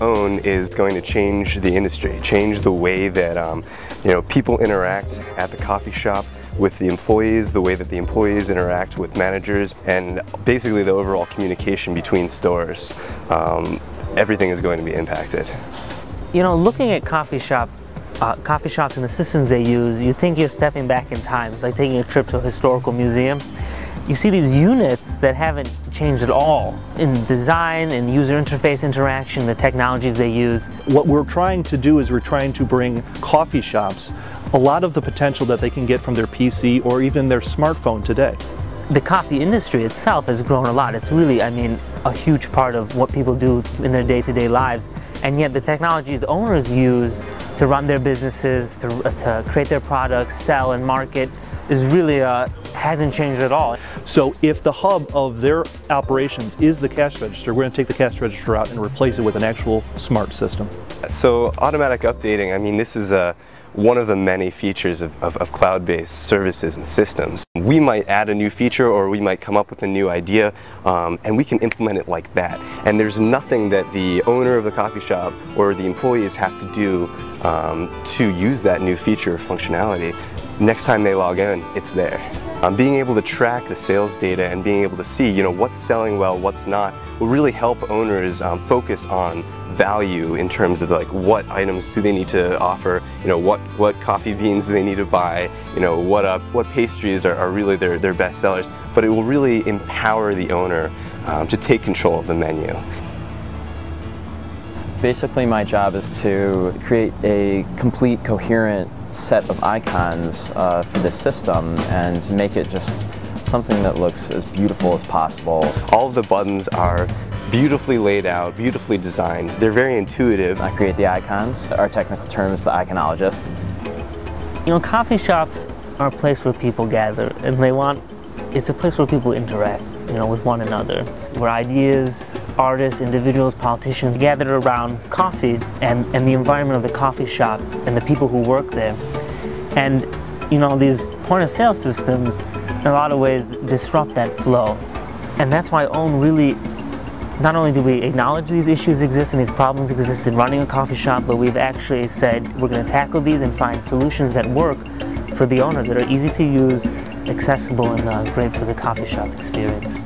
own is going to change the industry, change the way that people interact at the coffee shop with the employees, the way that the employees interact with managers, and basically the overall communication between stores. Everything is going to be impacted. You know, looking at coffee shops and the systems they use, you think you're stepping back in time. It's like taking a trip to a historical museum. You see these units that haven't changed at all in design and user interface interaction, the technologies they use. What we're trying to do is we're trying to bring coffee shops a lot of the potential that they can get from their PC or even their smartphone today. The coffee industry itself has grown a lot. It's really, I mean, a huge part of what people do in their day-to-day lives. And yet the technologies owners use to run their businesses, to create their products, sell and market, is really hasn't changed at all. So if the hub of their operations is the cash register, we're going to take the cash register out and replace it with an actual smart system. So automatic updating, I mean, this is one of the many features of cloud-based services and systems. We might add a new feature, or we might come up with a new idea, and we can implement it like that. And there's nothing that the owner of the coffee shop or the employees have to do to use that new feature or functionality. Next time they log in, it's there. Being able to track the sales data and being able to see, what's selling well, what's not, will really help owners focus on value in terms of what items do they need to offer, what coffee beans do they need to buy, what pastries are really their best sellers. But it will really empower the owner to take control of the menu. Basically, my job is to create a complete, coherent set of icons for the system and to make it just something that looks as beautiful as possible. All of the buttons are beautifully laid out, beautifully designed. They're very intuitive. I create the icons. Our technical term is the iconologist. Coffee shops are a place where people gather, and it's a place where people interact, with one another, where ideas, artists, individuals, politicians gathered around coffee and the environment of the coffee shop and the people who work there. And these point-of-sale systems in a lot of ways disrupt that flow. And that's why OWN really, not only do we acknowledge these issues exist and these problems exist in running a coffee shop, but we've actually said we're going to tackle these and find solutions that work for the owners, that are easy to use, accessible, and great for the coffee shop experience.